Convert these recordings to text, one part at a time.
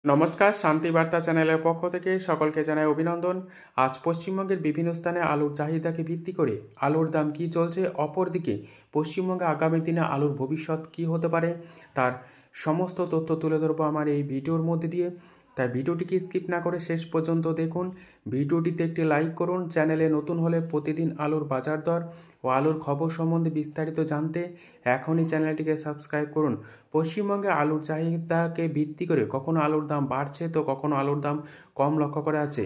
নমস্কার, শান্তি বার্তা চ্যানেলের পক্ষ থেকে সকলকে জানাই অভিনন্দন। আজ পশ্চিমবঙ্গের বিভিন্ন স্থানে আলুর চাহিদাকে ভিত্তি করে আলুর দাম কী চলছে, অপরদিকে পশ্চিমবঙ্গে আগামী দিনে আলুর ভবিষ্যৎ কী হতে পারে তার সমস্ত তথ্য তুলে ধরবো আমার এই ভিডিওর মধ্যে দিয়ে। তাই ভিডিওটিকে স্কিপ না করে শেষ পর্যন্ত দেখুন। ভিডিওটিতে একটি লাইক করুন। চ্যানেলে নতুন হলে প্রতিদিন আলুর বাজার দর ও আলুর খবর সম্বন্ধে বিস্তারিত জানতে এখনই চ্যানেলটিকে সাবস্ক্রাইব করুন। পশ্চিমবঙ্গে আলুর চাহিদাকে ভিত্তি করে কখনো আলুর দাম বাড়ছে তো কখনো আলুর দাম কম লক্ষ্য করা আছে।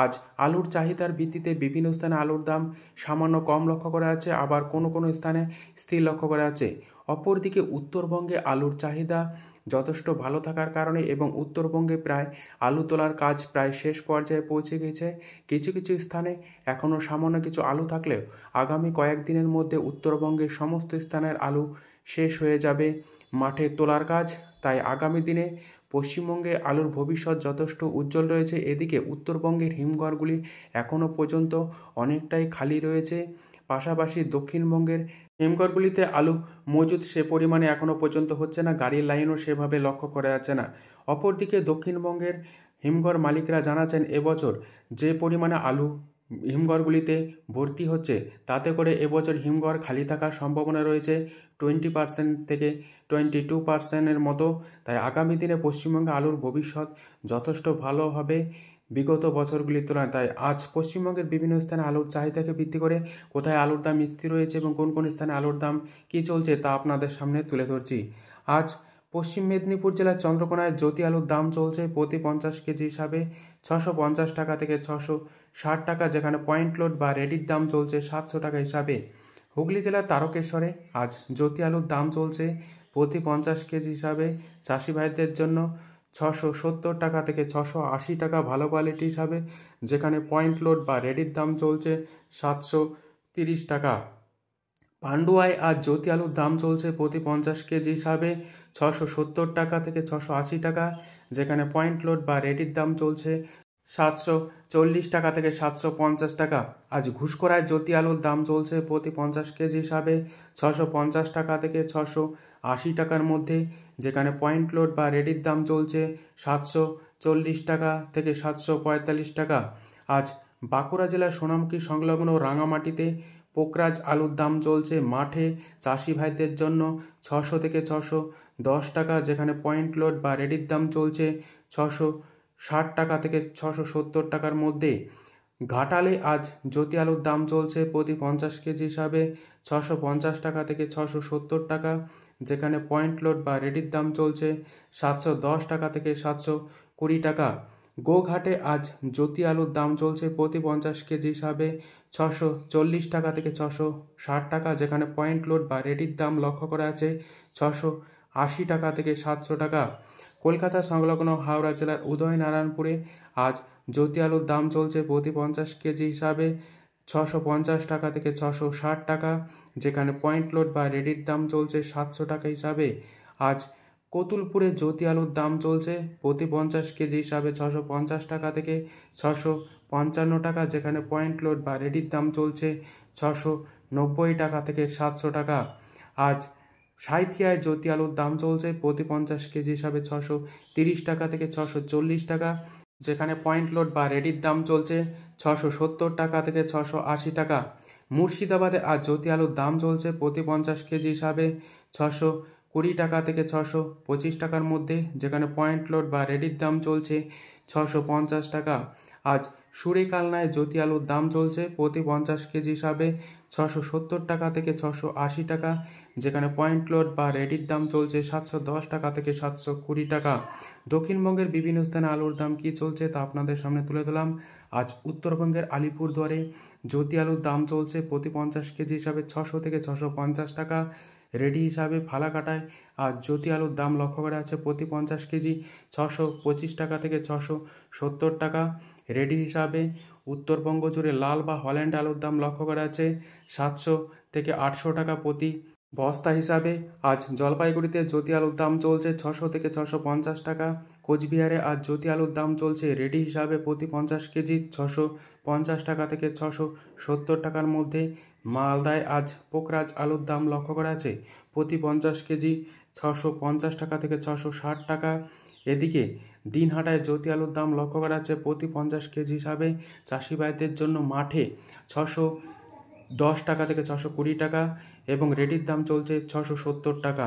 আজ আলুর চাহিদার ভিত্তিতে বিভিন্ন স্থানে আলুর দাম সামান্য কম লক্ষ্য করা আছে, আবার কোনো কোনো স্থানে স্থির লক্ষ্য করা আছে। অপরদিকে উত্তরবঙ্গে আলুর চাহিদা যথেষ্ট ভালো থাকার কারণে এবং উত্তরবঙ্গে প্রায় আলু তোলার কাজ প্রায় শেষ পর্যায়ে পৌঁছে গেছে। কিছু কিছু স্থানে এখনও সামান্য কিছু আলু থাকলেও আগামী কয়েকদিনের মধ্যে উত্তরবঙ্গের সমস্ত স্থানের আলু শেষ হয়ে যাবে মাঠে তোলার কাজ। তাই আগামী দিনে পশ্চিমবঙ্গে আলুর ভবিষ্যৎ যথেষ্ট উজ্জ্বল রয়েছে। এদিকে উত্তরবঙ্গের হিমঘরগুলি এখনও পর্যন্ত অনেকটাই খালি রয়েছে। পাশাপাশি দক্ষিণবঙ্গের হিমঘরগুলিতে আলু মজুদ সে পরিমাণে এখনও পর্যন্ত হচ্ছে না, গাড়ির লাইনও সেভাবে লক্ষ্য করা যাচ্ছে না। অপরদিকে দক্ষিণবঙ্গের হিমঘর মালিকরা জানাচ্ছেন এবছর যে পরিমাণে আলু হিমঘরগুলিতে ভর্তি হচ্ছে তাতে করে এবছর হিমঘর খালি থাকার সম্ভাবনা রয়েছে 20% থেকে 22% মতো। তাই আগামী দিনে পশ্চিমবঙ্গে আলুর ভবিষ্যৎ যথেষ্ট ভালো হবে বিগত বছরগুলির তুলনায়। তাই আজ পশ্চিমবঙ্গের বিভিন্ন স্থানে আলুর চাহিদাকে ভিত্তি করে কোথায় আলুর দাম স্থির রয়েছে এবং কোন কোন স্থানে আলুর দাম কী চলছে তা আপনাদের সামনে তুলে ধরছি। আজ পশ্চিম মেদিনীপুর জেলার চন্দ্রকোনায় জ্যোতি আলুর দাম চলছে প্রতি 50 কেজি হিসাবে 650 টাকা থেকে 660 টাকা, যেখানে পয়েন্ট লোড বা রেডির দাম চলছে 700 টাকা হিসাবে। হুগলি জেলার তারকেশ্বরে আজ জ্যোতি আলুর দাম চলছে প্রতি 50 কেজি হিসাবে চাষি ভাইদের জন্য 670 টাকা থেকে 680 টাকা ভালো কোয়ালিটি হিসাবে, যেখানে পয়েন্ট লোড বা রেডির দাম চলছে 730 টাকা। পান্ডুয়ায় আজ জ্যোতি আলুর দাম চলছে প্রতি 50 কেজি হিসাবে 670 টাকা থেকে 680 টাকা, যেখানে পয়েন্ট লোড বা রেডির দাম চলছে 740 টাকা থেকে 750 টাকা। আজ ঘুষকরায় জ্যোতি আলুর দাম চলছে প্রতি 50 কেজি হিসাবে 650 টাকা থেকে 680 টাকার মধ্যে, যেখানে পয়েন্ট লোড বা রেডির দাম চলছে 740 টাকা থেকে 745 টাকা। আজ বাঁকুড়া জেলার সোনামুখী সংলগ্ন রাঙামাটিতে পোকরাজ আলুর দাম চলছে মাঠে চাষি ভাইদের জন্য 600 থেকে 610 টাকা, যেখানে পয়েন্ট লোড বা রেডির দাম চলছে 660 টাকা থেকে 670 টাকার মধ্যে। ঘাটালে আজ জ্যোতি আলুর দাম চলছে প্রতি 50 কেজি হিসাবে 650 টাকা থেকে 670 টাকা, যেখানে পয়েন্ট লোড বা রেডির দাম চলছে 710 টাকা থেকে 720 টাকা। গোঘাটে আজ জ্যোতি আলুর দাম চলছে প্রতি 50 কেজি হিসাবে 640 টাকা থেকে 660 টাকা, যেখানে পয়েন্ট লোড বা রেডির দাম লক্ষ্য করা আছে 680 টাকা থেকে 700 টাকা। কলকাতা সংলগ্ন হাওড়া জেলার উদয়নারায়ণপুরে আজ জ্যোতি আলুর দাম চলছে প্রতি 50 কেজি হিসাবে 650 টাকা থেকে 660 টাকা, যেখানে পয়েন্ট লোড বা রেডির দাম চলছে 700 টাকা হিসাবে। আজ কতুলপুরে জ্যোতি আলুর দাম চলছে প্রতি 50 কেজি হিসাবে 650 টাকা থেকে 655 টাকা, যেখানে পয়েন্ট লোড বা রেডির দাম চলছে 690 টাকা থেকে 700 টাকা। আজ সাঁইথিয়ায় জ্যোতি আলুর দাম চলছে প্রতি 50 কেজি হিসাবে 630 টাকা থেকে 640 টাকা, যেখানে পয়েন্ট লোড বা রেডির দাম চলছে 670 টাকা থেকে 680 টাকা। মুর্শিদাবাদে আজ জ্যোতি আলুর দাম চলছে প্রতি 50 কেজি হিসাবে 620 টাকা থেকে 625 টাকার মধ্যে, যেখানে পয়েন্ট লোড বা রেডির দাম চলছে 650 টাকা। আজ সুরেকালনায় জ্যোতি আলুর দাম চলছে প্রতি 50 কেজি হিসাবে 670 টাকা থেকে 680 টাকা, যেখানে পয়েন্ট লোড বা রেডির দাম চলছে 710 টাকা থেকে 720 টাকা। দক্ষিণবঙ্গের বিভিন্ন স্থানে আলুর দাম কী চলছে তা আপনাদের সামনে তুলে ধরলাম। আজ উত্তরবঙ্গের আলিপুরদুয়ারে জ্যোতি আলুর দাম চলছে প্রতি 50 কেজি হিসাবে 600 থেকে 650 টাকা। রেডি হিসাবে ফালাকাটায় আজ জ্যোতি আলুর দাম লক্ষ্য করা আছে প্রতি 50 কেজি 625 টাকা থেকে 670 টাকা। রেডি হিসাবে উত্তরবঙ্গ জুড়ে লাল বা হল্যান্ড আলুর দাম লক্ষ্য করা আছে 700 থেকে 800 টাকা প্রতি বস্তা হিসাবে। আজ জলপাইগুড়িতে জ্যোতি আলুর দাম চলছে 600 থেকে 650 টাকা। কোচবিহারে আজ জ্যোতি আলুর দাম চলছে রেডি হিসাবে প্রতি 50 কেজি 650 টাকা থেকে 670 টাকার মধ্যে। মালদায় আজ পোকরাজ আলুর দাম লক্ষ্য করা আছে প্রতি 50 কেজি 650 টাকা থেকে 660 টাকা। এদিকে দিনহাটায় জ্যোতি আলুর দাম লক্ষ্য করা যাচ্ছে প্রতি 50 কেজি হিসাবে চাষি ভাইদের জন্য মাঠে 610 টাকা থেকে 620 টাকা এবং রেডির দাম চলছে 670 টাকা।